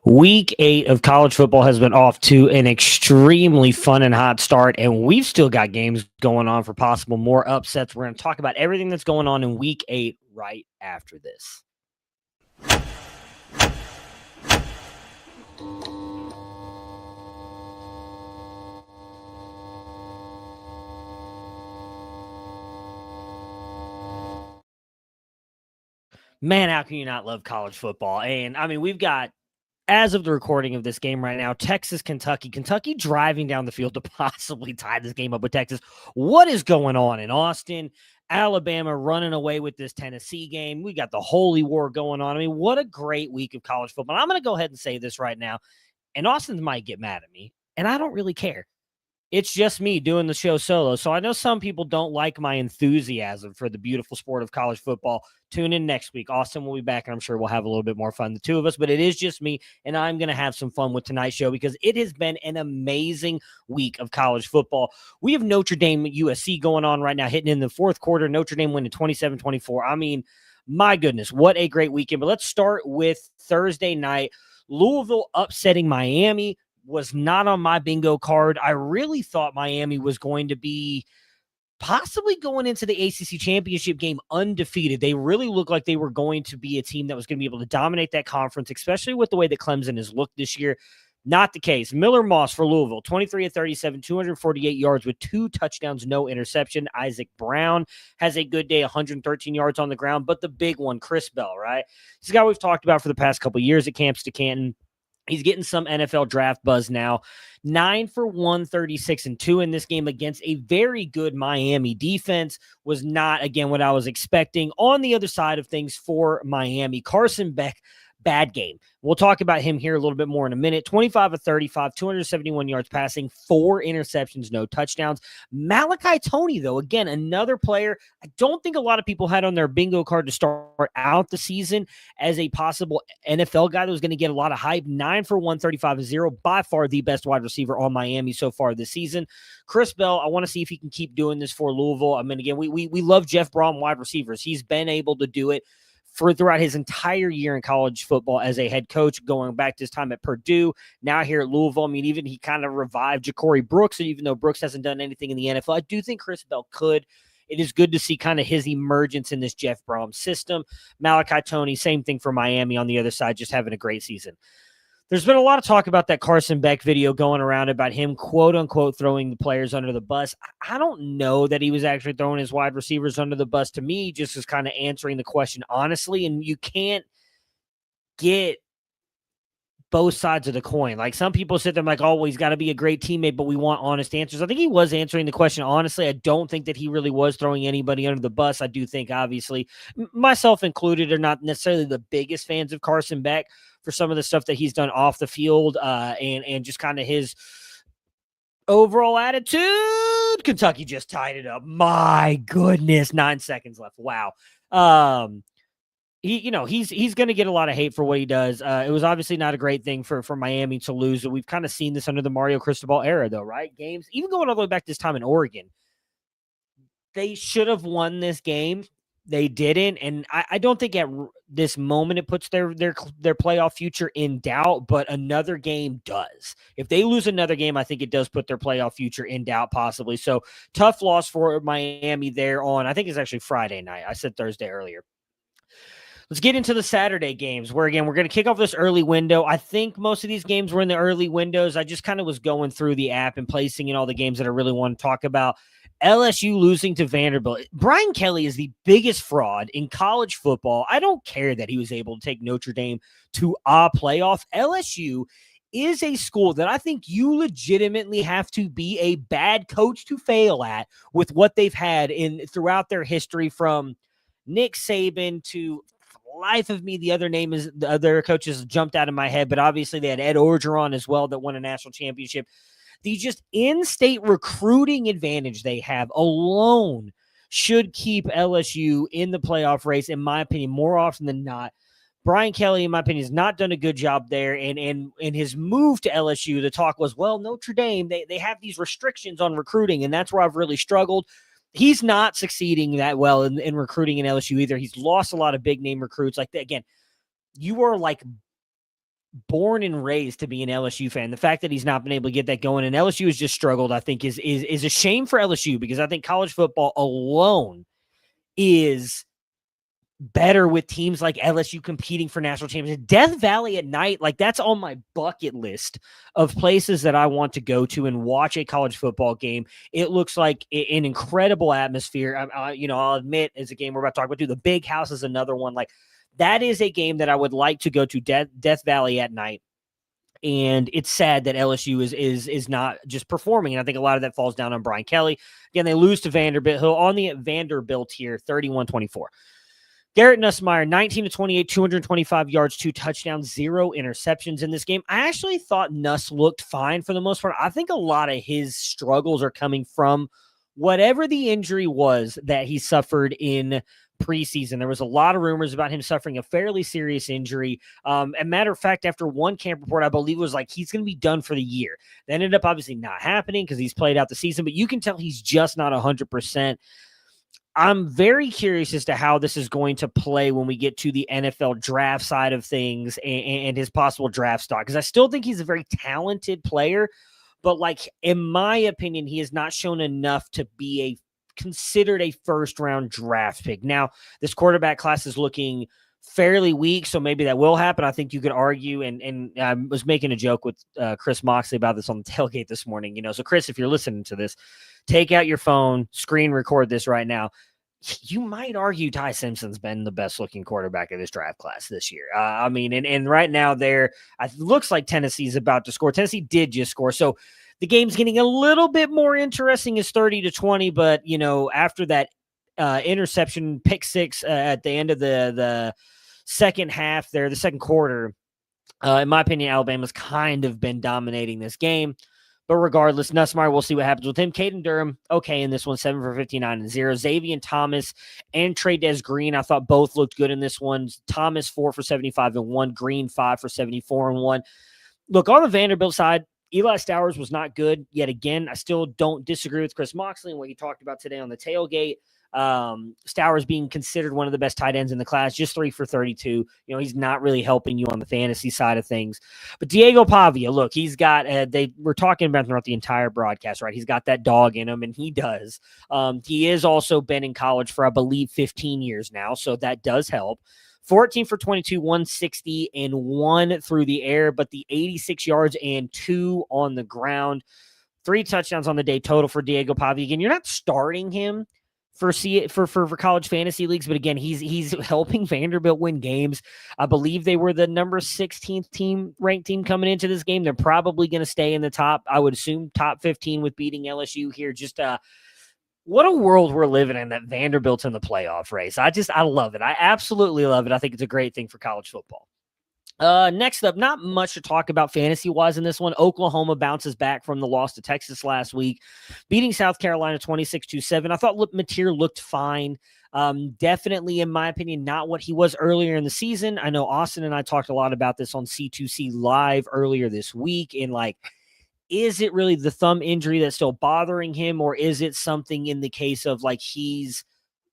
Week 8 of college football has been off to an extremely fun and hot start, and we've still got games going on for possible more upsets. We're going to talk about everything that's going on in Week 8 right after this. Man, how can you not love college football? And I mean, we've got, as of the recording of this game right now, Texas, Kentucky driving down the field to possibly tie this game up with Texas. What is going on in Austin? Alabama running away with this Tennessee game. We got the Holy War going on. I mean, what a great week of college football. I'm going to go ahead and say this right now, and Austin might get mad at me, and I don't really care. It's just me doing the show solo. So I know some people don't like my enthusiasm for the beautiful sport of college football. Tune in next week. Austin will be back, and I'm sure we'll have a little bit more fun, the two of us. But it is just me, and I'm going to have some fun with tonight's show because it has been an amazing week of college football. We have Notre Dame USC going on right now, hitting in the fourth quarter. Notre Dame winning 27-24. I mean, my goodness, what a great weekend. But let's start with Thursday night. Louisville upsetting Miami was not on my bingo card. I really thought Miami was going to be possibly going into the ACC championship game undefeated. They really looked like they were going to be a team that was going to be able to dominate that conference, especially with the way that Clemson has looked this year. Not the case. Miller Moss for Louisville, 23 of 37, 248 yards with 2 touchdowns, no interception. Isaac Brown has a good day, 113 yards on the ground, but the big one, Chris Bell, right? This guy we've talked about for the past couple of years at Camps to Canton. He's getting some NFL draft buzz now. 9 for 136 and 2 in this game against a very good Miami defense. Was not, again, what I was expecting. On the other side of things for Miami, Carson Beck, bad game. We'll talk about him here a little bit more in a minute. 25 of 35, 271 yards passing, 4 interceptions, no touchdowns. Malachi Toney, though, again, another player I don't think a lot of people had on their bingo card to start out the season as a possible NFL guy that was going to get a lot of hype. 9 for 135 and 0, by far the best wide receiver on Miami so far this season. Chris Bell, I want to see if he can keep doing this for Louisville. I mean, again, we love Jeff Brom wide receivers. He's been able to do it throughout his entire year in college football as a head coach, going back to his time at Purdue, now here at Louisville. I mean, even he kind of revived Ja'Cory Brooks, and even though Brooks hasn't done anything in the NFL, I do think Chris Bell could. It is good to see kind of his emergence in this Jeff Brom system. Malachi Toney, same thing for Miami on the other side, just having a great season. There's been a lot of talk about that Carson Beck video going around about him, quote unquote, throwing the players under the bus. I don't know that he was actually throwing his wide receivers under the bus. To me, just as kind of answering the question honestly, and you can't get both sides of the coin. Like, some people sit there like, oh, well, he's got to be a great teammate, but we want honest answers. I think he was answering the question honestly. I don't think that he really was throwing anybody under the bus. I do think, obviously, myself included, are not necessarily the biggest fans of Carson Beck for some of the stuff that he's done off the field and just kind of his overall attitude. Kentucky just tied it up. My goodness, 9 seconds left. Wow. He's going to get a lot of hate for what he does. It was obviously not a great thing for Miami to lose. We've kind of seen this under the Mario Cristobal era, though, right? Games, even going all the way back this time in Oregon, they should have won this game. They didn't, and I don't think at this moment it puts their playoff future in doubt, but another game does. If they lose another game, I think it does put their playoff future in doubt, possibly. So, tough loss for Miami there on, I think it's actually Friday night. I said Thursday earlier. Let's get into the Saturday games where, again, we're going to kick off this early window. I think most of these games were in the early windows. I just kind of was going through the app and placing in all the games that I really want to talk about. LSU losing to Vanderbilt. Brian Kelly is the biggest fraud in college football. I don't care that he was able to take Notre Dame to a playoff. LSU is a school that I think you legitimately have to be a bad coach to fail at with what they've had throughout their history, from Nick Saban to, life of me, the other coaches jumped out of my head, but obviously they had Ed Orgeron as well that won a national championship. The just in-state recruiting advantage they have alone should keep LSU in the playoff race, in my opinion, more often than not. Brian Kelly, in my opinion, has not done a good job there. And in his move to LSU, the talk was, well, Notre Dame, they have these restrictions on recruiting, and that's where I've really struggled. He's not succeeding that well in recruiting in LSU either. He's lost a lot of big-name recruits. Like, again, you are like born and raised to be an LSU fan. The fact that he's not been able to get that going and LSU has just struggled, I think is a shame for LSU, because I think college football alone is better with teams like LSU competing for national championships. Death Valley at night, like that's on my bucket list of places that I want to go to and watch a college football game. It looks like an incredible atmosphere. I'll admit, as a game we're about to talk about too, the Big House is another one. Like that is a game that I would like to go to, Death Valley at night. And it's sad that LSU is not just performing. And I think a lot of that falls down on Brian Kelly. Again, they lose to Vanderbilt on the Vanderbilt here, 31-24. Garrett Nussmeier, 19-28, 225 yards, 2 touchdowns, 0 interceptions in this game. I actually thought Nuss looked fine for the most part. I think a lot of his struggles are coming from whatever the injury was that he suffered in preseason. There was a lot of rumors about him suffering a fairly serious injury. A matter of fact, after one camp report, I believe was like he's going to be done for the year. That ended up obviously not happening because he's played out the season, but you can tell he's just not 100%. I'm very curious as to how this is going to play when we get to the NFL draft side of things and his possible draft stock, because I still think he's a very talented player, but like in my opinion, he has not shown enough to be considered a first-round draft pick. Now, this quarterback class is looking fairly weak, so maybe that will happen. I think you could argue, and I was making a joke with Chris Moxley about this on the tailgate this morning. So Chris, if you're listening to this, take out your phone, screen record this right now. You might argue Ty Simpson's been the best-looking quarterback of this draft class this year. And right now it looks like Tennessee's about to score. Tennessee did just score, so the game's getting a little bit more interesting. It's 30-20, but after that interception pick six at the end of the second half there, the second quarter, in my opinion, Alabama's kind of been dominating this game. But regardless, Nussmeier, we'll see what happens with him. Caden Durham, okay in this one, 7 for 59 and 0. Xavier Thomas and Trey Green, I thought both looked good in this one. Thomas 4 for 75 and 1. Green 5 for 74 and 1. Look, on the Vanderbilt side, Eli Stowers was not good yet again. I still don't disagree with Chris Moxley and what he talked about today on the tailgate. Stowers being considered one of the best tight ends in the class, just 3 for 32. He's not really helping you on the fantasy side of things. But Diego Pavia, look, he's got, they were talking about throughout the entire broadcast, right? He's got that dog in him, and he does. He has also been in college for, I believe, 15 years now, so that does help. 14 for 22, 160, and 1 through the air, but the 86 yards and 2 on the ground. 3 touchdowns on the day total for Diego Pavia. Again, you're not starting him for college fantasy leagues, but again, he's helping Vanderbilt win games. I believe they were the number 16th ranked team coming into this game. They're probably going to stay in the top, I would assume, top 15 with beating LSU here. Just what a world we're living in, that Vanderbilt's in the playoff race. I love it. I absolutely love it. I think it's a great thing for college football. Next up, not much to talk about fantasy-wise in this one. Oklahoma bounces back from the loss to Texas last week, beating South Carolina 26-7. I thought Mateer looked fine. Definitely, in my opinion, not what he was earlier in the season. I know Austin and I talked a lot about this on C2C Live earlier this week, and is it really the thumb injury that's still bothering him, or is it something in the case of he's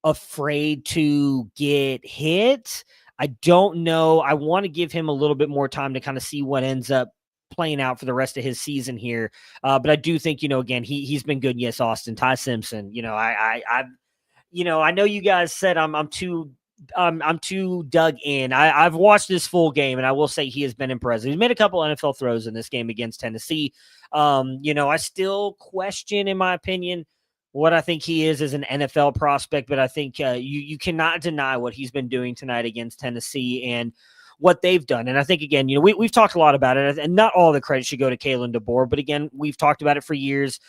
afraid to get hit? I don't know. I want to give him a little bit more time to kind of see what ends up playing out for the rest of his season here. But I do think, again, he's been good. Yes, Austin, Ty Simpson. I know you guys said I'm too dug in. I've watched this full game, and I will say he has been impressive. He's made a couple NFL throws in this game against Tennessee. I still question, in my opinion, what I think he is as an NFL prospect, but I think you cannot deny what he's been doing tonight against Tennessee and what they've done. And I think, again, we've talked a lot about it, and not all the credit should go to Kalen DeBoer, but again, we've talked about it for years.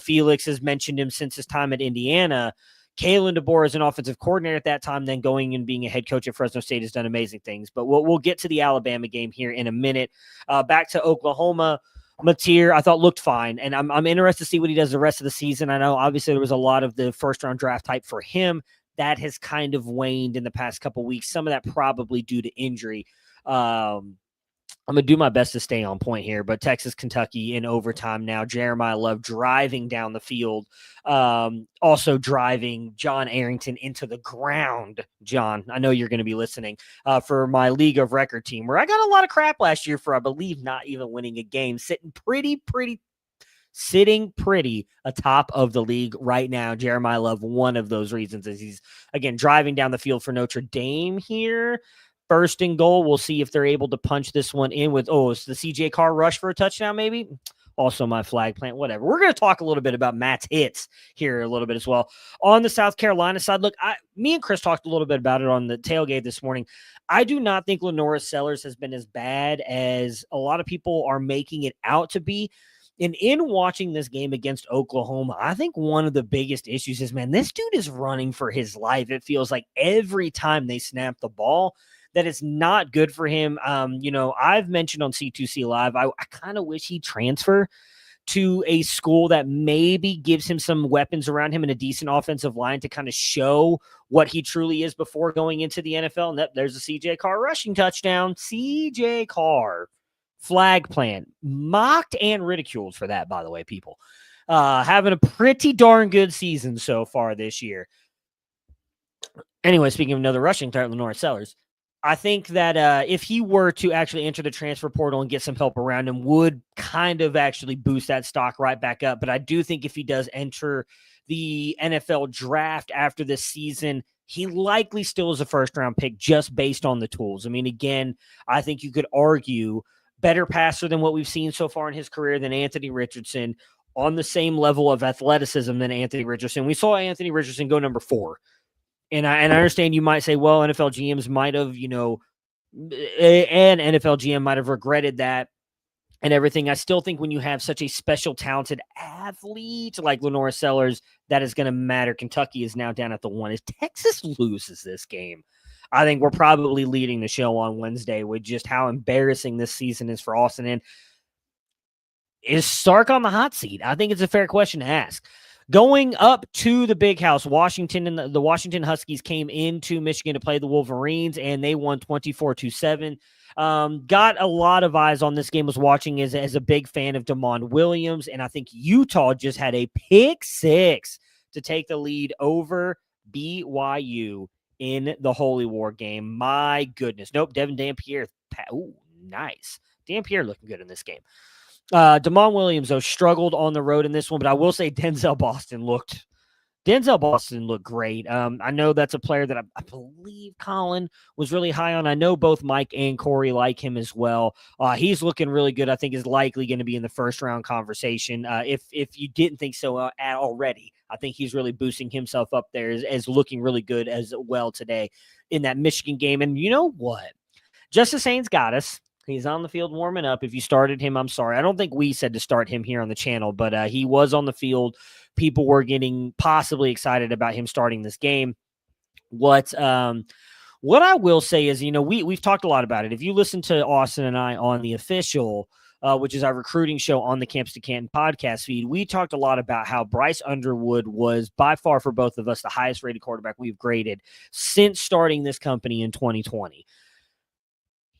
Felix has mentioned him since his time at Indiana. Kalen DeBoer is an offensive coordinator at that time, then going and being a head coach at Fresno State has done amazing things. But we'll get to the Alabama game here in a minute. Back to Oklahoma. Mateer, I thought, looked fine, and I'm interested to see what he does the rest of the season. I know, obviously, there was a lot of the first-round draft type for him. That has kind of waned in the past couple weeks. Some of that probably due to injury. I'm going to do my best to stay on point here, but Texas, Kentucky in overtime now. Jeremiah Love driving down the field, also driving John Arrington into the ground. John, I know you're going to be listening for my League of Record team, where I got a lot of crap last year for, I believe, not even winning a game, sitting pretty atop of the league right now. Jeremiah Love, one of those reasons is he's, again, driving down the field for Notre Dame here. First and goal. We'll see if they're able to punch this one in with, it's the CJ Carr rush for a touchdown, maybe. Also my flag plant, whatever. We're going to talk a little bit about Matt's hits here a little bit as well. On the South Carolina side, look, me and Chris talked a little bit about it on the tailgate this morning. I do not think Lenora Sellers has been as bad as a lot of people are making it out to be. And in watching this game against Oklahoma, I think one of the biggest issues is, man, this dude is running for his life. It feels like every time they snap the ball, that it's not good for him. I've mentioned on C2C Live, I kind of wish he'd transfer to a school that maybe gives him some weapons around him and a decent offensive line to kind of show what he truly is before going into the NFL. And there's a CJ Carr rushing touchdown. CJ Carr, flag plant, mocked and ridiculed for that, by the way, people. Having a pretty darn good season so far this year. Anyway, speaking of another rushing threat, Lenora Sellers, I think that if he were to actually enter the transfer portal and get some help around him, would kind of actually boost that stock right back up. But I do think if he does enter the NFL draft after this season, he likely still is a first-round pick just based on the tools. I mean, again, I think you could argue better passer than what we've seen so far in his career than Anthony Richardson, on the same level of athleticism than Anthony Richardson. We saw Anthony Richardson go number 4. And I understand you might say, well, NFL GMs might have, an NFL GM might have regretted that and everything. I still think when you have such a special, talented athlete like Lenora Sellers, that is going to matter. Kentucky is now down at the 1. If Texas loses this game, I think we're probably leading the show on Wednesday with just how embarrassing this season is for Austin. And is Sark on the hot seat? I think it's a fair question to ask. Going up to the Big House, Washington and the Washington Huskies came into Michigan to play the Wolverines, and they won 24-7. Got a lot of eyes on this game. Was watching as a big fan of Damon Williams, and I think Utah just had a pick 6 to take the lead over BYU in the Holy War game. My goodness. Nope, Devin Dampierre. Ooh, nice. Dampierre looking good in this game. Damon Williams, though, struggled on the road in this one, but I will say Denzel Boston looked great. I know that's a player that I believe Colin was really high on. I know both Mike and Corey like him as well. He's looking really good. I think is likely going to be in the first round conversation. If you didn't think so already, I think he's really boosting himself up there as looking really good as well today in that Michigan game. And you know what? Justice Haynes got us. He's on the field warming up. If you started him, I'm sorry. I don't think we said to start him here on the channel, but he was on the field. People were getting possibly excited about him starting this game. What I will say is, we've talked a lot about it. If you listen to Austin and I on the official, which is our recruiting show on the Campus to Canton podcast feed, we talked a lot about how Bryce Underwood was by far for both of us the highest rated quarterback we've graded since starting this company in 2020.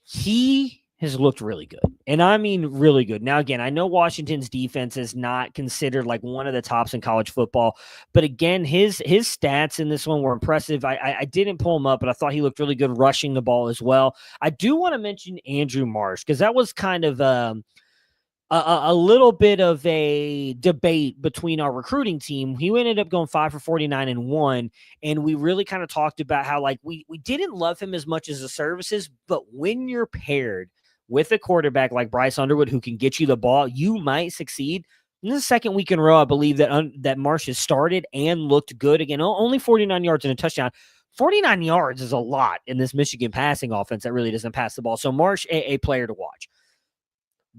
He has looked really good. And I mean really good. Now, again, I know Washington's defense is not considered like one of the tops in college football, but again, his stats in this one were impressive. I didn't pull him up, but I thought he looked really good rushing the ball as well. I do want to mention Andrew Marsh, because that was kind of a little bit of a debate between our recruiting team. He ended up going 5 for 49 and 1. And we really kind of talked about how we didn't love him as much as the services, but when you're paired with a quarterback like Bryce Underwood, who can get you the ball, you might succeed. And this is the second week in a row, I believe, that Marsh has started and looked good. Again, only 49 yards and a touchdown. 49 yards is a lot in this Michigan passing offense that really doesn't pass the ball. So Marsh, a player to watch.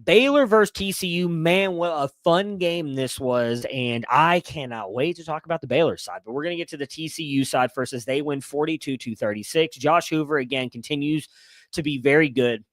Baylor versus TCU, man, what a fun game this was, and I cannot wait to talk about the Baylor side. But we're going to get to the TCU side first, as they win 42-36. Josh Hoover, again, continues to be very good.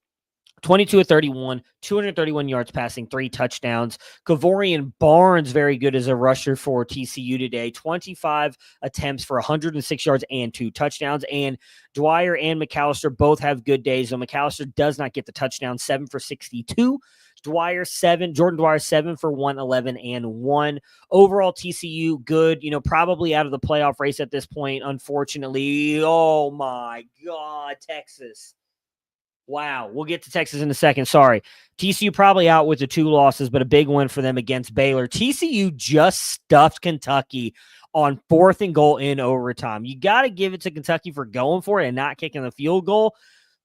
22 of 31, 231 yards passing, 3 touchdowns. Kavorian Barnes, very good as a rusher for TCU today. 25 attempts for 106 yards and 2 touchdowns. And Dwyer and McAllister both have good days. So McAllister does not get the touchdown, 7 for 62. Jordan Dwyer, 7 for 111 and 1. Overall, TCU, good, probably out of the playoff race at this point, unfortunately. Oh, my God, Texas. Wow. We'll get to Texas in a second. Sorry. TCU probably out with the 2 losses, but a big win for them against Baylor. TCU just stuffed Kentucky on 4th and goal in overtime. You got to give it to Kentucky for going for it and not kicking the field goal,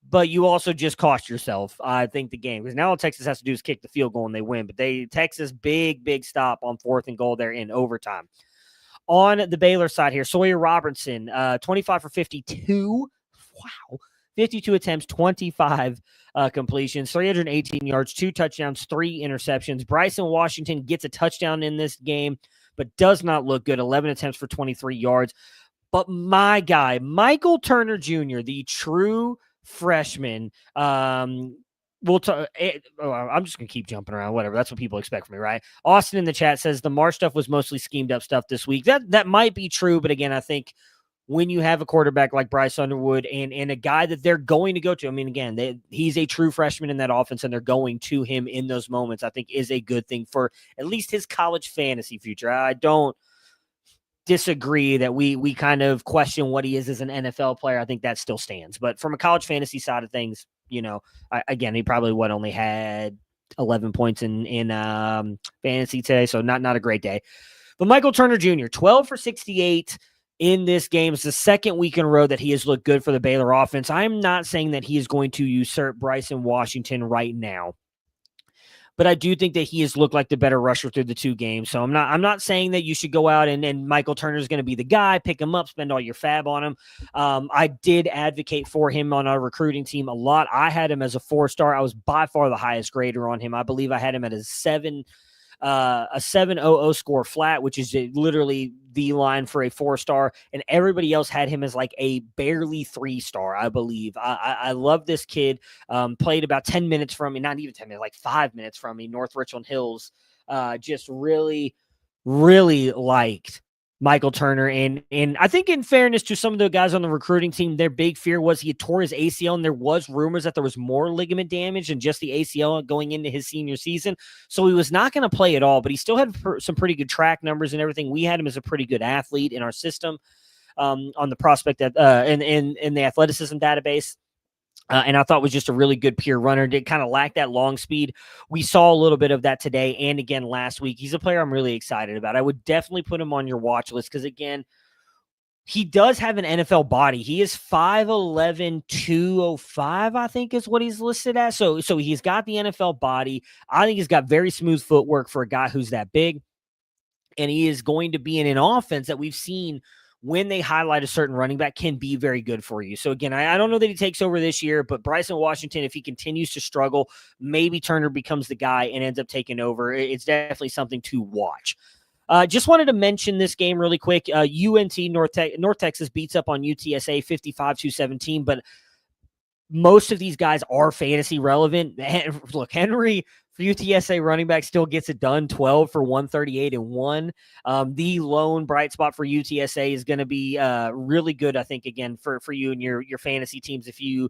but you also just cost yourself, I think, the game, because now all Texas has to do is kick the field goal and they win. But Texas, big stop on 4th and goal there in overtime. On the Baylor side here, Sawyer Robertson, 25 for 52. Wow. 52 attempts, 25 completions, 318 yards, 2 touchdowns, 3 interceptions. Bryson Washington gets a touchdown in this game, but does not look good. 11 attempts for 23 yards. But my guy, Michael Turner Jr., the true freshman, I'm just going to keep jumping around, whatever. That's what people expect from me, right? Austin in the chat says the Marsh stuff was mostly schemed up stuff this week. That might be true, but again, I think when you have a quarterback like Bryce Underwood and a guy that they're going to go to, I mean, again, he's a true freshman in that offense, and they're going to him in those moments, I think is a good thing for at least his college fantasy future. I don't disagree that we kind of question what he is as an NFL player. I think that still stands. But from a college fantasy side of things, again, he probably only had 11 points in fantasy today, so not a great day. But Michael Turner Jr., 12 for 68 in this game. It's the second week in a row that he has looked good for the Baylor offense. I'm not saying that he is going to usurp Bryson Washington right now, but I do think that he has looked like the better rusher through the 2 games. So I'm not saying that you should go out and Michael Turner is going to be the guy, pick him up, spend all your fab on him. I did advocate for him on our recruiting team a lot. I had him as a 4-star. I was by far the highest grader on him. I believe I had him at a 7.00 score flat, which is literally the line for a 4-star, and everybody else had him as like a barely 3-star, I believe. I love this kid. Played about 10 minutes from me, not even 10 minutes, like 5 minutes from me, North Richland Hills. Just really, really liked Michael Turner. And I think in fairness to some of the guys on the recruiting team, their big fear was he tore his ACL, and there was rumors that there was more ligament damage than just the ACL going into his senior season. So he was not going to play at all, but he still had some pretty good track numbers and everything. We had him as a pretty good athlete in our system on the prospect that in the athleticism database. And I thought was just a really good pure runner. Did kind of lack that long speed. We saw a little bit of that today and again last week. He's a player I'm really excited about. I would definitely put him on your watch list because, again, he does have an NFL body. He is 5'11", 205, I think is what he's listed as. So he's got the NFL body. I think he's got very smooth footwork for a guy who's that big. And he is going to be in an offense that we've seen when they highlight a certain running back can be very good for you. So again, I don't know that he takes over this year, but Bryson Washington, if he continues to struggle, maybe Turner becomes the guy and ends up taking over. It's definitely something to watch. Just wanted to mention this game really quick. UNT North Texas beats up on UTSA 55-17, but most of these guys are fantasy relevant. Look, Henry, for UTSA running back, still gets it done, 12 for 138 and 1. The lone bright spot for UTSA is going to be really good, I think, again, for you and your fantasy teams if you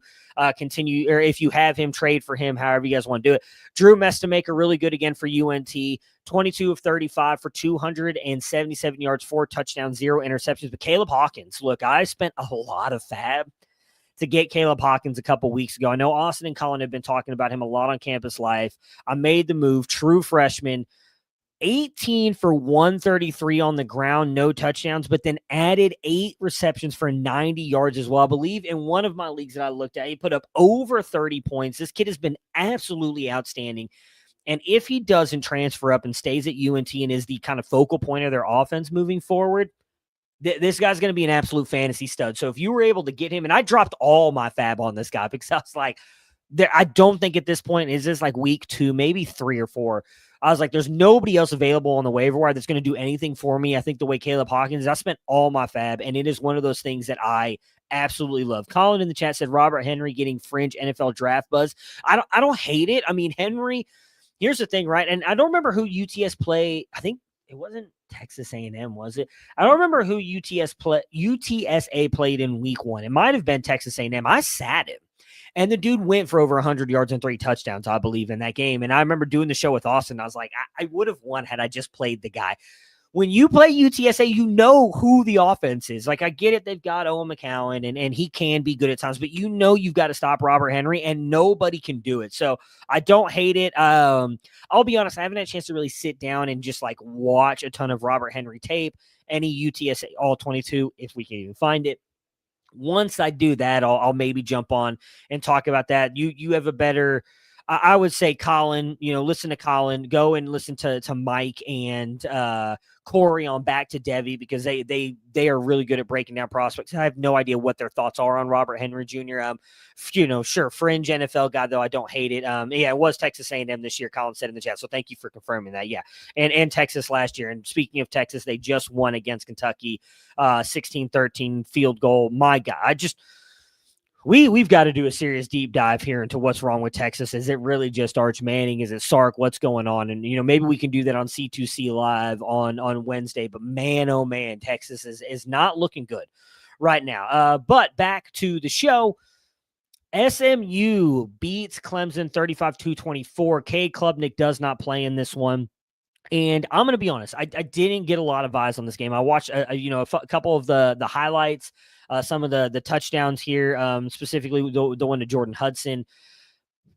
continue, or if you have him, trade for him, however you guys want to do it. Drew Mestamaker, really good again for UNT, 22 of 35 for 277 yards, 4 touchdowns, 0 interceptions. But Caleb Hawkins, look, I spent a lot of fab to get Caleb Hawkins a couple weeks ago. I know Austin and Colin have been talking about him a lot on Campus Life. I made the move, true freshman, 18 for 133 on the ground, no touchdowns, but then added 8 receptions for 90 yards as well. I believe in one of my leagues that I looked at, he put up over 30 points. This kid has been absolutely outstanding. And if he doesn't transfer up and stays at UNT and is the kind of focal point of their offense moving forward, this guy's going to be an absolute fantasy stud. So if you were able to get him, and I dropped all my fab on this guy because I was like, I don't think at this point, is this like week 2, maybe 3 or 4. I was like, there's nobody else available on the waiver wire that's going to do anything for me. I think the way Caleb Hawkins, I spent all my fab, and it is one of those things that I absolutely love. Colin in the chat said Robert Henry getting fringe NFL draft buzz. I don't hate it. I mean, Henry, here's the thing, right? And I don't remember who UTS play. I think it wasn't Texas A&M, was it? I don't remember who UTSA played in week 1. It might have been Texas A&M. I sat him. And the dude went for over 100 yards and 3 touchdowns, I believe, in that game. And I remember doing the show with Austin. I was like, I would have won had I just played the guy. When you play UTSA, you know who the offense is. Like, I get it. They've got Owen McCowan, and he can be good at times, but you know you've got to stop Robert Henry, and nobody can do it. So I don't hate it. I'll be honest, I haven't had a chance to really sit down and just, like, watch a ton of Robert Henry tape, any UTSA all 22, if we can even find it. Once I do that, I'll maybe jump on and talk about that. You have a better, I would say, Colin, listen to Colin, go and listen to Mike and Corey on Back to Devi, because they are really good at breaking down prospects. I have no idea what their thoughts are on Robert Henry Jr. Sure, fringe NFL guy, though I don't hate it. Yeah, it was Texas A&M this year, Colin said in the chat. So thank you for confirming that. Yeah, and Texas last year. And speaking of Texas, they just won against Kentucky, 16-13 field goal. My God, We've got to do a serious deep dive here into what's wrong with Texas. Is it really just Arch Manning? Is it Sark? What's going on? And, maybe we can do that on C2C Live on Wednesday. But, man, oh, man, Texas is not looking good right now. But back to the show. SMU beats Clemson 35-24. Cade Klubnik does not play in this one. And I'm going to be honest, I didn't get a lot of eyes on this game. I watched, a couple of the highlights, some of the touchdowns here, specifically the one to Jordan Hudson.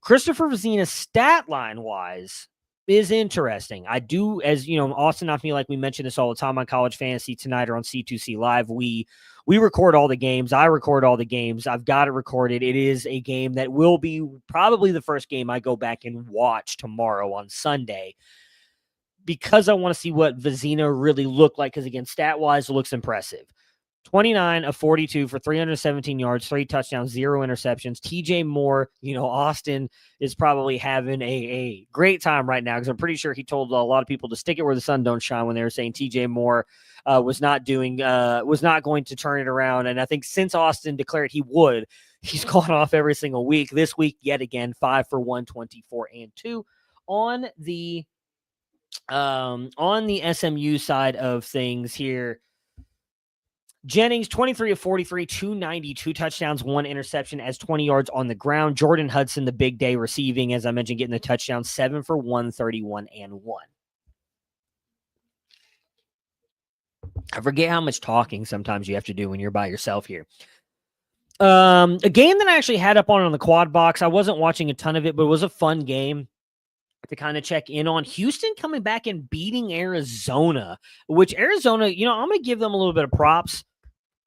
Christopher Vezina's stat line wise is interesting. I do, as Austin, I feel like we mention this all the time on College Fantasy Tonight or on C2C Live. We record all the games. I record all the games. I've got it recorded. It is a game that will be probably the first game I go back and watch tomorrow on Sunday, because I want to see what Vezina really looked like, because, again, stat-wise, it looks impressive. 29 of 42 for 317 yards, 3 touchdowns, 0 interceptions. TJ Moore, Austin is probably having a great time right now, because I'm pretty sure he told a lot of people to stick it where the sun don't shine when they were saying TJ Moore was not going to turn it around. And I think since Austin declared he would, he's gone off every single week. This week, yet again, 5 for 124 and 2 on the SMU side of things here. Jennings, 23 of 43, 292 touchdowns, 1 interception, as 20 yards on the ground. Jordan Hudson, the big day receiving, as I mentioned, getting the touchdown, 7 for 131 and 1. I forget how much talking sometimes you have to do when you're by yourself here. A game that I actually had up on the quad box. I wasn't watching a ton of it, but it was a fun game to kind of check in on. Houston coming back and beating Arizona, which Arizona, I'm going to give them a little bit of props.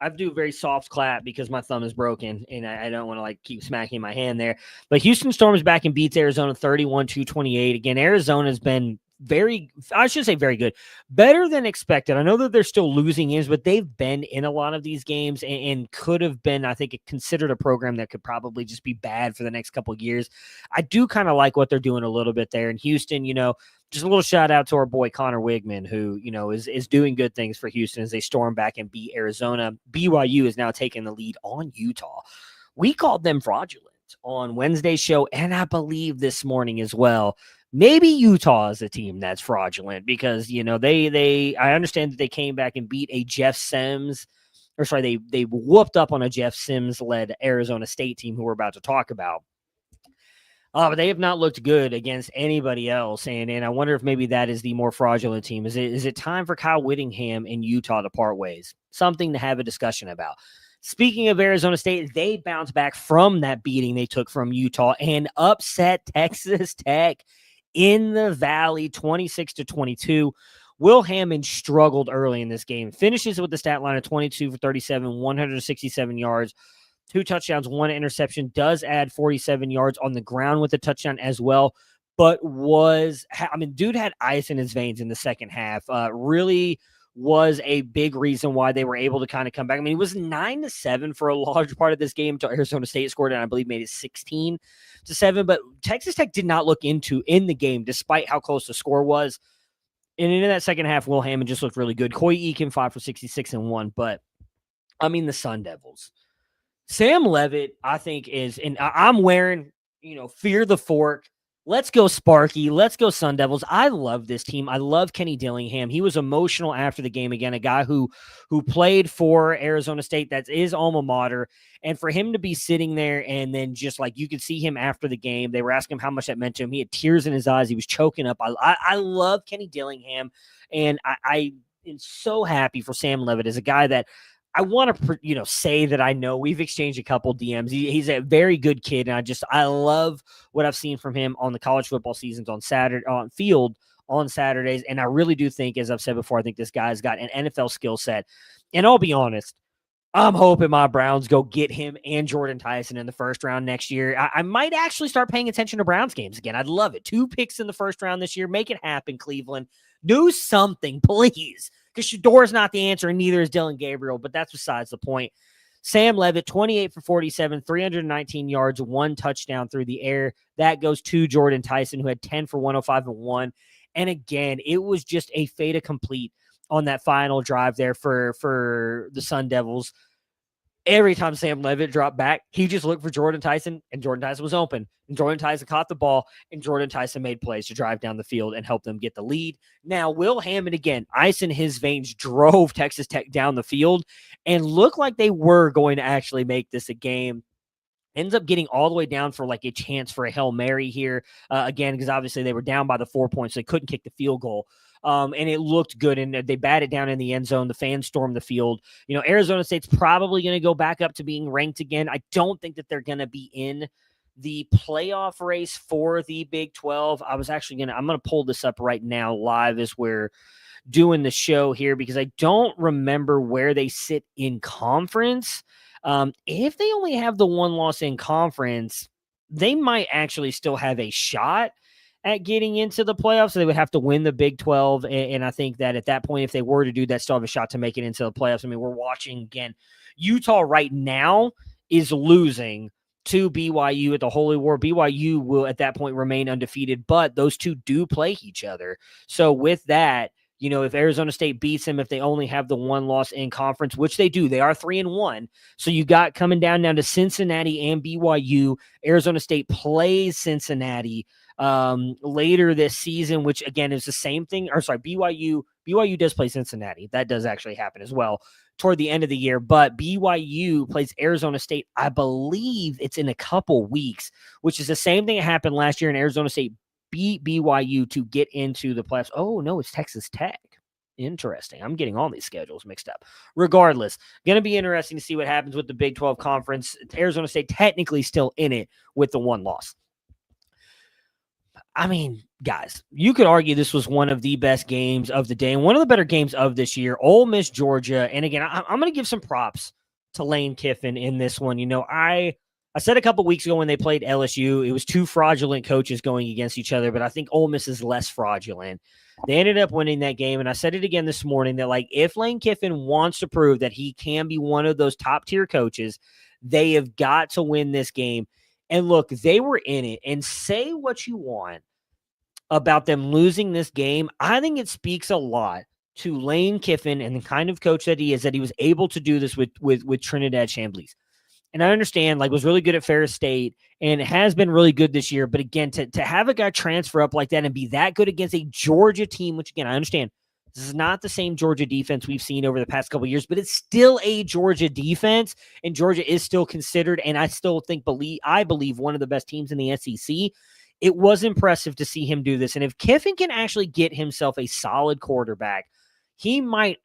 I do a very soft clap because my thumb is broken and I don't want to keep smacking my hand there. But Houston storms back and beats Arizona 31-28. Again, Arizona's been very good, better than expected. I know that they're still losing games, but they've been in a lot of these games and could have been, I think, considered a program that could probably just be bad for the next couple of years. I do kind of like what they're doing a little bit there in Houston. Just a little shout out to our boy Connor Wigman, who, is doing good things for Houston as they storm back and beat Arizona. BYU is now taking the lead on Utah. We called them fraudulent on Wednesday's show, and I believe this morning as well. Maybe Utah is a team that's fraudulent because, I understand that they came back and beat a Jeff Sims, they whooped up on a Jeff Sims-led Arizona State team who we're about to talk about. But they have not looked good against anybody else, and I wonder if maybe that is the more fraudulent team. Is it time for Kyle Whittingham and Utah to part ways? Something to have a discussion about. Speaking of Arizona State, they bounced back from that beating they took from Utah and upset Texas Tech in the Valley, 26-22. Will Hammond struggled early in this game. Finishes with the stat line of 22 for 37, 167 yards, 2 touchdowns, 1 interception. Does add 47 yards on the ground with a touchdown as well. But dude had ice in his veins in the second half. Really was a big reason why they were able to kind of come back. It was 9-7 for a large part of this game until Arizona State scored, and I believe made it 16-7. But Texas Tech did not look in the game, despite how close the score was. And in that second half, Will Hammond just looked really good. Coy Eakin, 5 for 66 and 1. But, the Sun Devils. Sam Levitt, I think, is, and I'm wearing, fear the fork. Let's go Sparky. Let's go Sun Devils. I love this team. I love Kenny Dillingham. He was emotional after the game again, a guy who played for Arizona State. That is alma mater. And for him to be sitting there and then just like you could see him after the game, they were asking him how much that meant to him. He had tears in his eyes. He was choking up. I love Kenny Dillingham. And I am so happy for Sam Levitt as a guy that I want to, say that I know. We've exchanged a couple DMs. He's a very good kid, and I love what I've seen from him on the college football seasons on field on Saturdays. And I really do think, as I've said before, I think this guy's got an NFL skill set. And I'll be honest, I'm hoping my Browns go get him and Jordan Tyson in the first round next year. I might actually start paying attention to Browns games again. I'd love it. 2 picks in the first round this year. Make it happen, Cleveland. Do something, please. Because Shador's not the answer, and neither is Dylan Gabriel, but that's besides the point. Sam Levitt, 28 for 47, 319 yards, 1 touchdown through the air. That goes to Jordan Tyson, who had 10 for 105 and 1. And again, it was just a fait accompli on that final drive there for the Sun Devils. Every time Sam Levitt dropped back, he just looked for Jordan Tyson, and Jordan Tyson was open. And Jordan Tyson caught the ball, and Jordan Tyson made plays to drive down the field and help them get the lead. Now, Will Hammond, again, ice in his veins, drove Texas Tech down the field and looked like they were going to actually make this a game. Ends up getting all the way down for like a chance for a Hail Mary here, again, because obviously they were down by the 4 points. So they couldn't kick the field goal. And it looked good, and they batted down in the end zone. The fans stormed the field. Arizona State's probably going to go back up to being ranked again. I don't think that they're going to be in the playoff race for the Big 12. I'm going to pull this up right now live as we're doing the show here, because I don't remember where they sit in conference. If they only have the 1 loss in conference, they might actually still have a shot at getting into the playoffs. So they would have to win the Big 12. And I think that at that point, if they were to do that, still have a shot to make it into the playoffs. I mean, we're watching again. Utah right now is losing to BYU at the Holy War. BYU will at that point remain undefeated, but those two do play each other. So with that, if Arizona State beats them, if they only have the 1 loss in conference, which they do, they are 3-1. So you got coming down to Cincinnati and BYU. Arizona State plays Cincinnati later this season, which again is the same thing. Or sorry, BYU does play Cincinnati. That does actually happen as well toward the end of the year. But BYU plays Arizona State. I believe it's in a couple weeks, which is the same thing that happened last year, in Arizona State beat BYU to get into the playoffs. Oh, no, it's Texas Tech. Interesting. I'm getting all these schedules mixed up. Regardless, going to be interesting to see what happens with the Big 12 Conference. Arizona State technically still in it with the 1 loss. I mean, guys, you could argue this was one of the best games of the day and one of the better games of this year. Ole Miss, Georgia. And again, I'm going to give some props to Lane Kiffin in this one. I said a couple weeks ago when they played LSU, it was 2 fraudulent coaches going against each other, but I think Ole Miss is less fraudulent. They ended up winning that game, and I said it again this morning that, like, if Lane Kiffin wants to prove that he can be one of those top-tier coaches, they have got to win this game. And look, they were in it, and say what you want about them losing this game. I think it speaks a lot to Lane Kiffin and the kind of coach that he is, that he was able to do this with Trinidad Chamblees. And I understand, was really good at Ferris State and has been really good this year. But again, to have a guy transfer up like that and be that good against a Georgia team, which again, I understand this is not the same Georgia defense we've seen over the past couple of years, but it's still a Georgia defense, and Georgia is still considered, and I still believe one of the best teams in the SEC. It was impressive to see him do this. And if Kiffin can actually get himself a solid quarterback, he might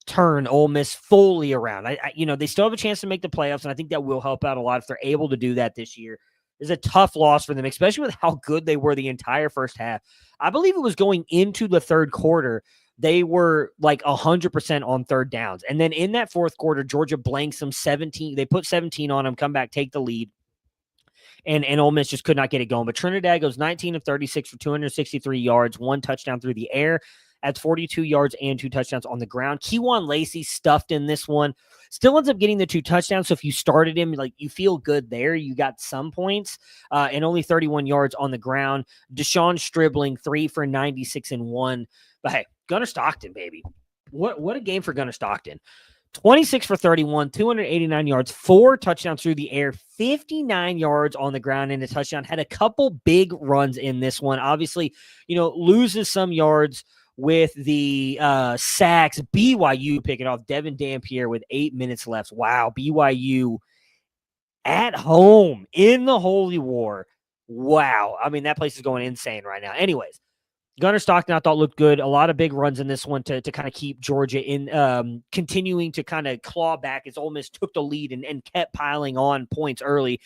turn Ole Miss fully around. They still have a chance to make the playoffs, and I think that will help out a lot if they're able to do that this year. It's a tough loss for them, especially with how good they were the entire first half. I believe it was going into the third quarter, they were like 100% on third downs. And then in that fourth quarter, Georgia blanks them 17. They put 17 on them, come back, take the lead. And Ole Miss just could not get it going. But Trinidad goes 19 of 36 for 263 yards, 1 touchdown through the air. That's 42 yards and 2 touchdowns on the ground. Kejuan Lacey stuffed in this one. Still ends up getting the 2 touchdowns. So if you started him, you feel good there. You got some points and only 31 yards on the ground. Deshaun Stribling, 3 for 96 and 1. But hey, Gunnar Stockton, baby. What a game for Gunnar Stockton. 26 for 31, 289 yards, 4 touchdowns through the air, 59 yards on the ground and a touchdown. Had a couple big runs in this one. Obviously, loses some yards with the sacks. BYU picking off Devin Dampier with 8 minutes left. Wow, BYU at home in the Holy War. Wow. I mean, that place is going insane right now. Anyways, Gunnar Stockton, I thought, looked good. A lot of big runs in this one to kind of keep Georgia in, continuing to kind of claw back as Ole Miss took the lead and kept piling on points early.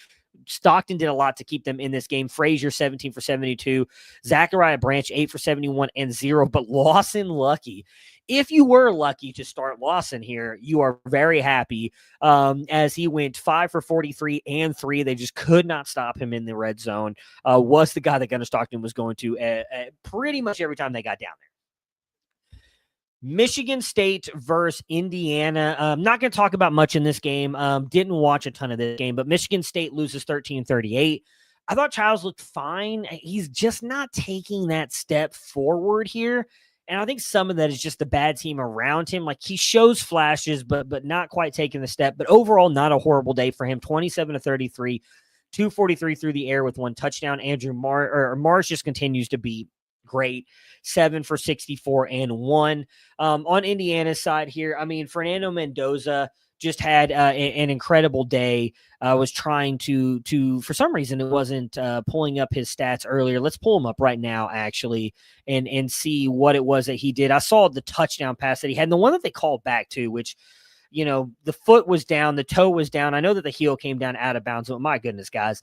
Stockton did a lot to keep them in this game. Frazier, 17 for 72. Zachariah Branch, 8 for 71 and 0. But Lawson lucky. If you were lucky to start Lawson here, you are very happy, as he went 5 for 43 and 3. They just could not stop him in the red zone. Was the guy that Gunnar Stockton was going to pretty much every time they got down there. Michigan State versus Indiana. I'm not going to talk about much in this game. Didn't watch a ton of this game, but Michigan State loses 13-38. I thought Childs looked fine. He's just not taking that step forward here. And I think some of that is just the bad team around him. Like, he shows flashes, but not quite taking the step. But overall, not a horrible day for him. 27-33, 243 through the air with 1 touchdown. Andrew Marsh just continues to be great. 7 for 64 and 1. On Indiana's side here, I mean, Fernando Mendoza just had an incredible day. Was trying to for some reason it wasn't pulling up his stats earlier. Let's pull him up right now, actually, and see what it was that he did. I saw the touchdown pass that he had, and the one that they called back to, which, the foot was down, the toe was down. I know that the heel came down out of bounds, but my goodness, guys,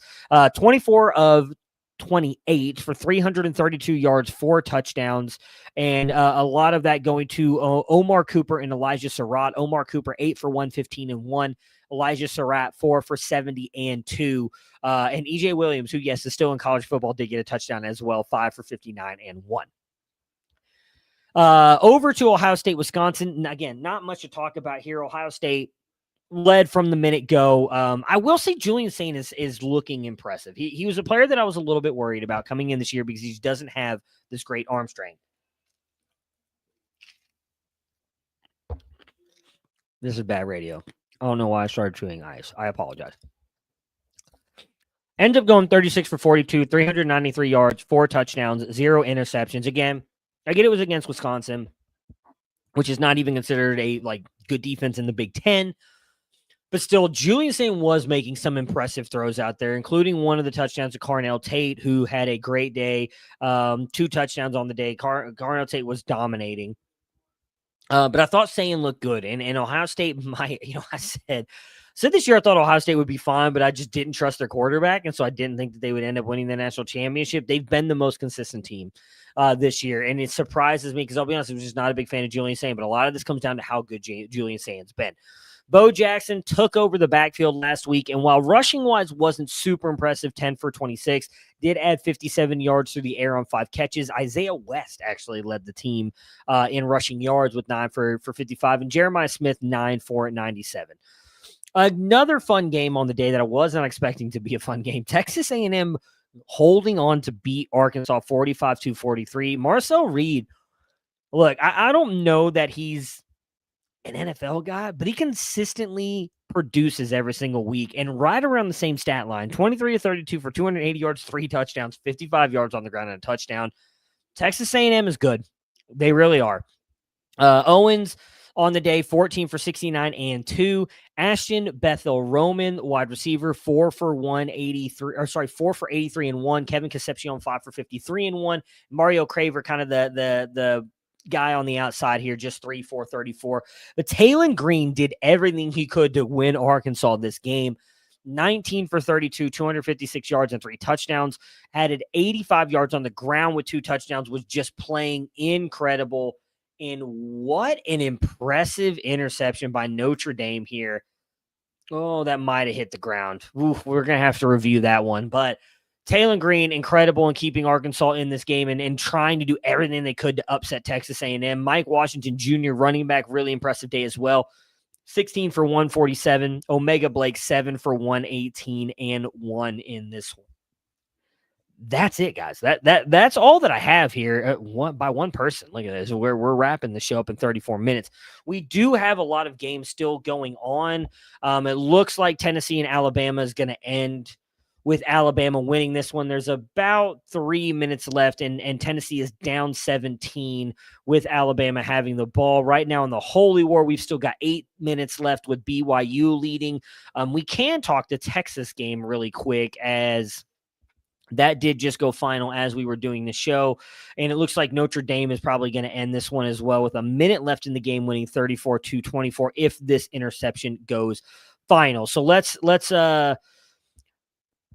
24 of 28 for 332 yards, 4 touchdowns, and a lot of that going to Omar Cooper and Elijah Surratt. Omar Cooper, 8 for 115 and 1. Elijah Surratt, 4 for 70 and 2. And EJ Williams, who, yes, is still in college football, did get a touchdown as well, 5 for 59 and 1. Over to Ohio State, Wisconsin. Again, not much to talk about here. Ohio State led from the minute go. I will say Julian Saint is looking impressive. He was a player that I was a little bit worried about coming in this year because he doesn't have this great arm strength. This is bad radio. I don't know why I started chewing ice. I apologize. Ends up going 36 for 42, 393 yards, 4 touchdowns, 0 interceptions. Again, I get it was against Wisconsin, which is not even considered a good defense in the Big Ten. But still, Julian Saint was making some impressive throws out there, including one of the touchdowns to Carnell Tate, who had a great day. 2 touchdowns on the day. Carnell Tate was dominating. But I thought Saint looked good. And Ohio State might, I said this year I thought Ohio State would be fine, but I just didn't trust their quarterback. And so I didn't think that they would end up winning the national championship. They've been the most consistent team this year. And it surprises me because I'll be honest, I was just not a big fan of Julian Saint. But a lot of this comes down to how good Julian Saint's been. Bo Jackson took over the backfield last week, and while rushing-wise wasn't super impressive, 10 for 26, did add 57 yards through the air on 5 catches. Isaiah West actually led the team in rushing yards with 9 for 55, and Jeremiah Smith, 9 for 97. Another fun game on the day that I wasn't expecting to be a fun game. Texas A&M holding on to beat Arkansas 45-43. Marcel Reed, look, I don't know that he's an NFL guy, but he consistently produces every single week and right around the same stat line, 23-32 for 280 yards, 3 touchdowns, 55 yards on the ground and a touchdown. Texas A&M is good. They really are. Owens on the day, 14 for 69 and 2. Ashton Bethel Roman, wide receiver, 4 for 83 and 1. Kevin Concepcion, 5 for 53 and 1. Mario Craver, kind of the guy on the outside here, just 3 for 34. But Taylon Green did everything he could to win Arkansas this game. 19 for 32, 256 yards and 3 touchdowns. Added 85 yards on the ground with 2 touchdowns. Was just playing incredible. And what an impressive interception by Notre Dame here. Oh, that might have hit the ground. Oof, we're going to have to review that one. But Taylon Green, incredible in keeping Arkansas in this game and trying to do everything they could to upset Texas A&M. Mike Washington Jr., running back, really impressive day as well. 16 for 147. Omega Blake, 7 for 118 and 1 in this one. that's it, guys. That's all that I have here. By one person. Look at this. We're wrapping the show up in 34 minutes. We do have a lot of games still going on. It looks like Tennessee and Alabama is going to end with Alabama winning this one. There's about 3 minutes left, and Tennessee is down 17 with Alabama having the ball. Right now in the Holy War, we've still got 8 minutes left with BYU leading. We can talk the Texas game really quick, as that did just go final as we were doing the show. And it looks like Notre Dame is probably going to end this one as well with a minute left in the game, winning 34-24 if this interception goes final. So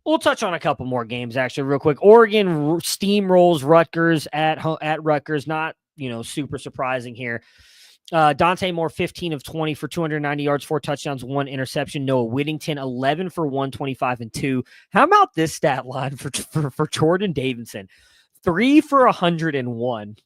we'll touch on a couple more games actually real quick. Oregon steamrolls Rutgers at Rutgers. Not, super surprising here. Dante Moore, 15 of 20 for 290 yards, 4 touchdowns, 1 interception. Noah Whittington, 11 for 125 and 2. How about this stat line for Jordan Davidson? 3 for 101.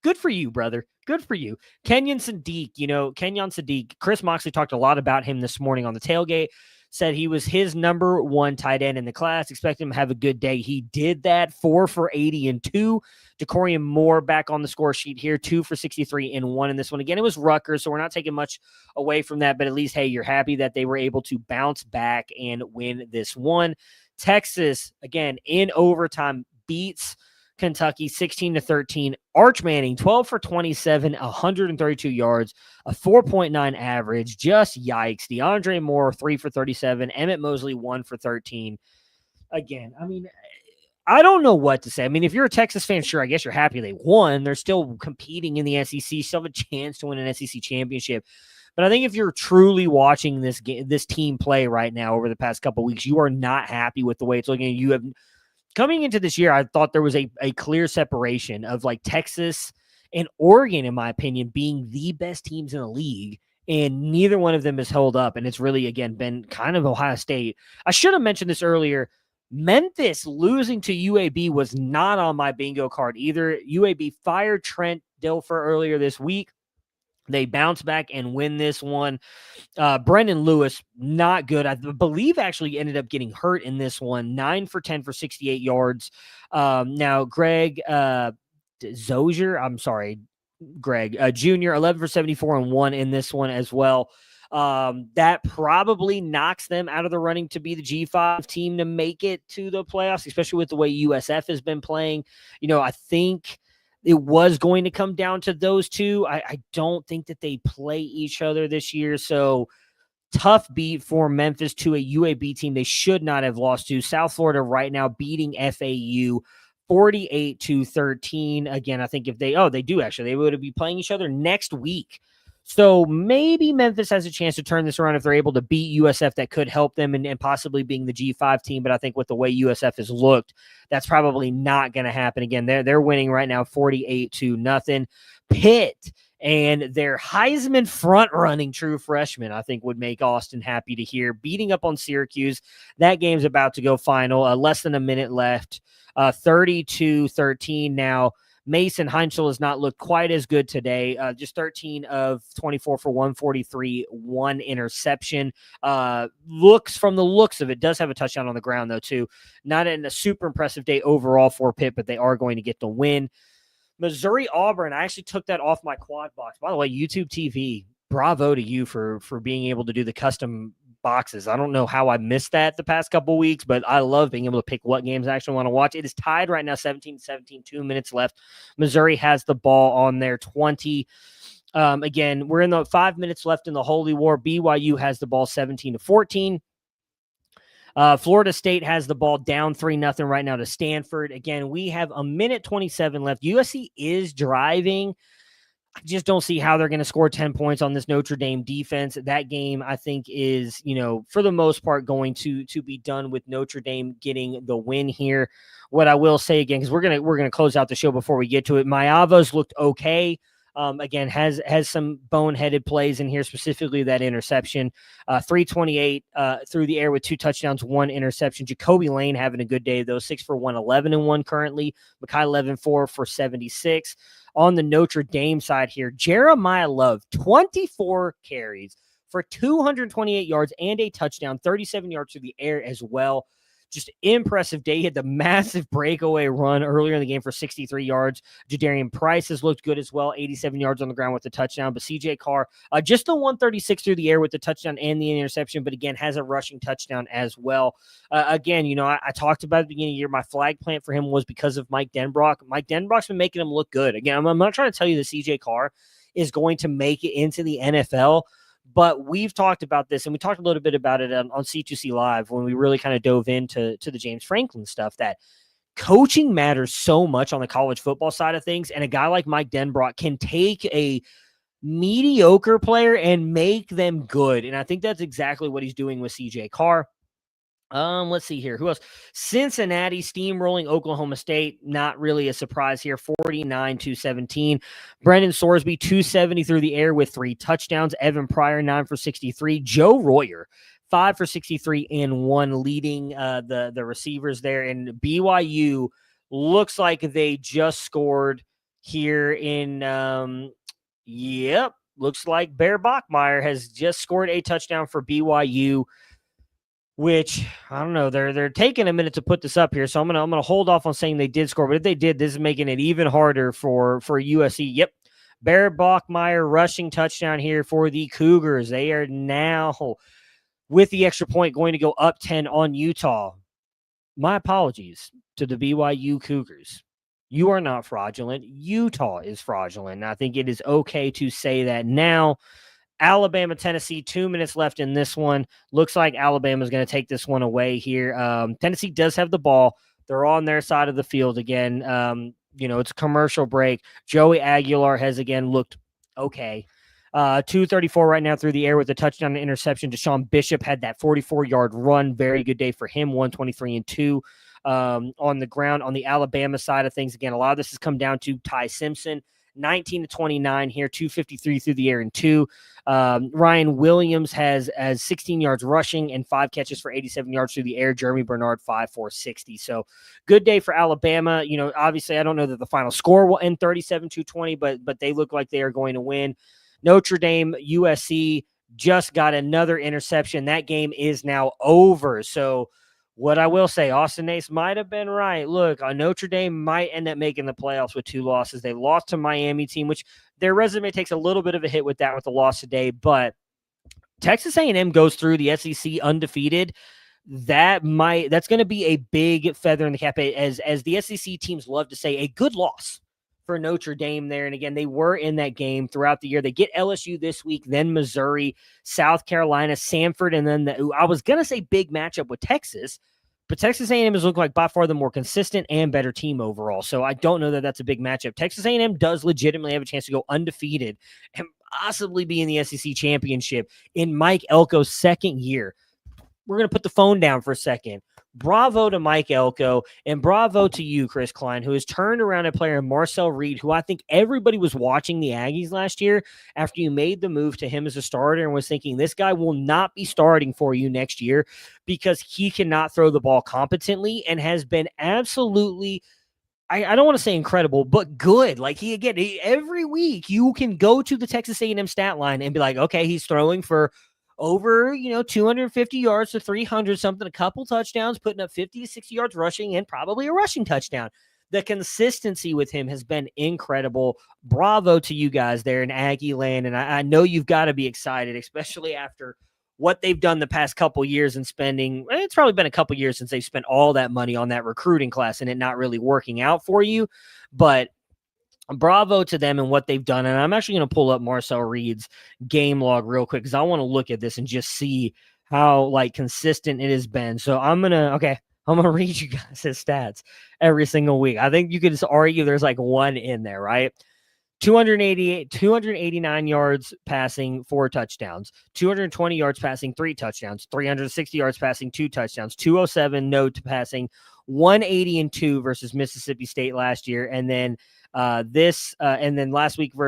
Good for you, brother. Good for you. Kenyon Sadiq, Chris Moxley talked a lot about him this morning on the tailgate. Said he was his number 1 tight end in the class. Expect him to have a good day. He did that. 4 for 80 and 2. DeCorian Moore back on the score sheet here. 2 for 63 and 1 in this one. Again, it was Rutgers, so we're not taking much away from that, but at least, hey, you're happy that they were able to bounce back and win this one. Texas, again, in overtime, beats Kentucky 16-13. Arch Manning, 12 for 27, 132 yards, a 4.9 average. Just yikes. DeAndre Moore, 3 for 37. Emmett Mosley, 1 for 13. Again, I don't know what to say. If you're a Texas fan, sure, I guess you're happy they won. They're still competing in the SEC, still have a chance to win an SEC championship. But I think if you're truly watching this team play right now over the past couple of weeks, you are not happy with the way it's looking. You have coming into this year, I thought there was a clear separation of like Texas and Oregon, in my opinion, being the best teams in the league, and neither one of them has held up. And it's really, again, been kind of Ohio State. I should have mentioned this earlier. Memphis losing to UAB was not on my bingo card either. UAB fired Trent Dilfer earlier this week. They bounce back and win this one. Brendan Lewis, not good. I believe actually ended up getting hurt in this one. 9 for 10 for 68 yards. Now, Greg Jr., 11 for 74 and 1 in this one as well. That probably knocks them out of the running to be the G5 team to make it to the playoffs, especially with the way USF has been playing. I think it was going to come down to those two. I don't think that they play each other this year. So tough beat for Memphis to a UAB team they should not have lost to. South Florida right now beating FAU 48-13. Again, I think if they do actually, they would be playing each other next week. So maybe Memphis has a chance to turn this around if they're able to beat USF. That could help them and possibly being the G5 team. But I think with the way USF has looked, that's probably not going to happen again. They're winning right now 48-0. Pitt and their Heisman front-running true freshman, I think, would make Austin happy to hear. Beating up on Syracuse. That game's about to go final. Less than a minute left. 32-13 now. Mason Heinzel has not looked quite as good today. Just 13 of 24 for 143, 1 interception. From the looks of it, does have a touchdown on the ground, though, too. Not in a super impressive day overall for Pitt, but they are going to get the win. Missouri-Auburn, I actually took that off my quad box. By the way, YouTube TV, bravo to you for being able to do the custom boxes. I don't know how I missed that the past couple weeks, but I love being able to pick what games I actually want to watch. It is tied right now, 17-17, 2 minutes left. Missouri has the ball on their 20. Again, we're in the 5 minutes left in the Holy War. BYU has the ball 17-14. Florida State has the ball down 3-0 right now to Stanford. Again, we have a minute 27 left. USC is driving. I just don't see how they're going to score 10 points on this Notre Dame defense. That game, I think, is, for the most part going to be done with Notre Dame getting the win here. What I will say again, because we're gonna close out the show before we get to it. Mayaava's looked okay. Again, has some boneheaded plays in here, specifically that interception. 328 through the air with 2 touchdowns, 1 interception. Jacoby Lane having a good day, though. 6 for 111 and 1 currently. Mekhi Levin 4 for 76. On the Notre Dame side here, Jeremiah Love, 24 carries for 228 yards and a touchdown, 37 yards through the air as well. just impressive day. He had the massive breakaway run earlier in the game for 63 yards. Jadarian Price has looked good as well, 87 yards on the ground with the touchdown. But CJ Carr, just the 136 through the air with the touchdown and the interception, but again, has a rushing touchdown as well. Again, I talked about at the beginning of the year, my flag plant for him was because of Mike Denbrock. Mike Denbrock's been making him look good. Again, I'm not trying to tell you that CJ Carr is going to make it into the NFL, but we've talked about this, and we talked a little bit about it on C2C Live when we really kind of dove into the James Franklin stuff, that coaching matters so much on the college football side of things, and a guy like Mike Denbrock can take a mediocre player and make them good, and I think that's exactly what he's doing with CJ Carr. Let's see here. Who else? Cincinnati steamrolling Oklahoma State. Not really a surprise here. 49-17. Brendan Sorsby, 270 through the air with 3 touchdowns. Evan Pryor, 9 for 63. Joe Royer, 5 for 63 and 1, leading the receivers there. And BYU looks like they just scored here in looks like Bear Bachmeier has just scored a touchdown for BYU, which I don't know. They're taking a minute to put this up here, so I'm gonna hold off on saying they did score. But if they did, this is making it even harder for USC. Yep, Bear Bachmeier rushing touchdown here for the Cougars. They are now, with the extra point, going to go up 10 on Utah. My apologies to the BYU Cougars. You are not fraudulent. Utah is fraudulent. And I think it is okay to say that now. Alabama, Tennessee, 2 minutes left in this one. Looks like Alabama is going to take this one away here. Tennessee does have the ball. They're on their side of the field again. It's a commercial break. Joey Aguilar has again looked okay. 234 right now through the air with a touchdown and interception. Deshaun Bishop had that 44-yard run. Very good day for him, 123 and 2 on the ground. On the Alabama side of things, again, a lot of this has come down to Ty Simpson. 19-29 here, 253 through the air and 2. Ryan Williams has 16 yards rushing and 5 catches for 87 yards through the air. Jeremy Bernard, 5 for 60. So good day for Alabama. Obviously, I don't know that the final score will end 37-20, but they look like they are going to win. Notre Dame, USC just got another interception. That game is now over. So what I will say, Austin Nace might have been right. Look, Notre Dame might end up making the playoffs with 2 losses. They lost to Miami team, which their resume takes a little bit of a hit with that with the loss today. But Texas A&M goes through the SEC undefeated. That's going to be a big feather in the cap, as the SEC teams love to say, a good loss for Notre Dame there. And again, they were in that game throughout the year. They get LSU this week, then Missouri, South Carolina, Samford, and then I was going to say big matchup with Texas, but Texas A&M has looked like by far the more consistent and better team overall. So I don't know that that's a big matchup. Texas A&M does legitimately have a chance to go undefeated and possibly be in the SEC championship in Mike Elko's second year. We're going to put the phone down for a second. Bravo to Mike Elko, and bravo to you, Chris Klein, who has turned around a player, Marcel Reed, who I think everybody was watching the Aggies last year after you made the move to him as a starter and was thinking this guy will not be starting for you next year because he cannot throw the ball competently and has been absolutely, I don't want to say incredible, but good. Like every week you can go to the Texas A&M stat line and be like, okay, he's throwing for over, 250 yards to 300 something, a couple touchdowns, putting up 50 to 60 yards rushing and probably a rushing touchdown. The consistency with him has been incredible. Bravo to you guys there in Aggie land. And I know you've got to be excited, especially after what they've done the past couple years and spending. It's probably been a couple years since they've spent all that money on that recruiting class and it not really working out for you. But bravo to them and what they've done. And I'm actually going to pull up Marcel Reed's game log real quick because I want to look at this and just see how consistent it has been. So I'm going to read you guys his stats every single week. I think you could just argue there's one in there, right? 289 yards passing, 4 touchdowns, 220 yards passing, 3 touchdowns, 360 yards passing, 2 touchdowns, 207 no to passing, 180 and 2 versus Mississippi State last year. And then and then last week 2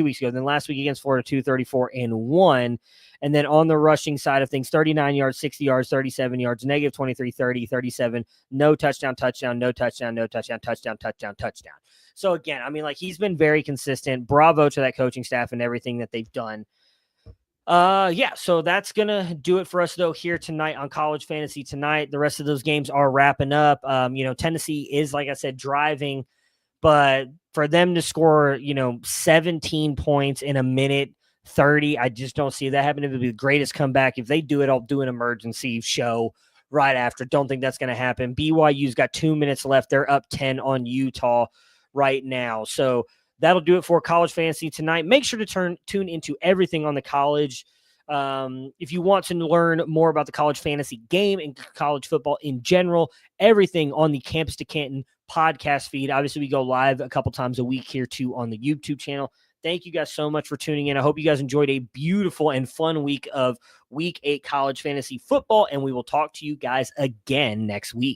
weeks ago, then last week against Florida, 234 and 1. And then on the rushing side of things, 39 yards, 60 yards, 37 yards, negative 23, 30, 37, no touchdown, no touchdown, no touchdown, touchdown. So again, he's been very consistent. Bravo to that coaching staff and everything that they've done. Yeah, so that's gonna do it for us though here tonight on College Fantasy Tonight. The rest of those games are wrapping up. Tennessee is, like I said, driving, but for them to score, 17 points in a minute 30, I just don't see that happening. It would be the greatest comeback. If they do it, I'll do an emergency show right after. Don't think that's going to happen. BYU's got 2 minutes left. They're up 10 on Utah right now. So that'll do it for College Fantasy Tonight. Make sure to tune into everything on the college. If you want to learn more about the college fantasy game and college football in general, everything on the Campus to Canton podcast feed. Obviously, we go live a couple times a week here too on the YouTube channel. Thank you guys so much for tuning in. I hope you guys enjoyed a beautiful and fun week of Week 8 college fantasy football, and we will talk to you guys again next week.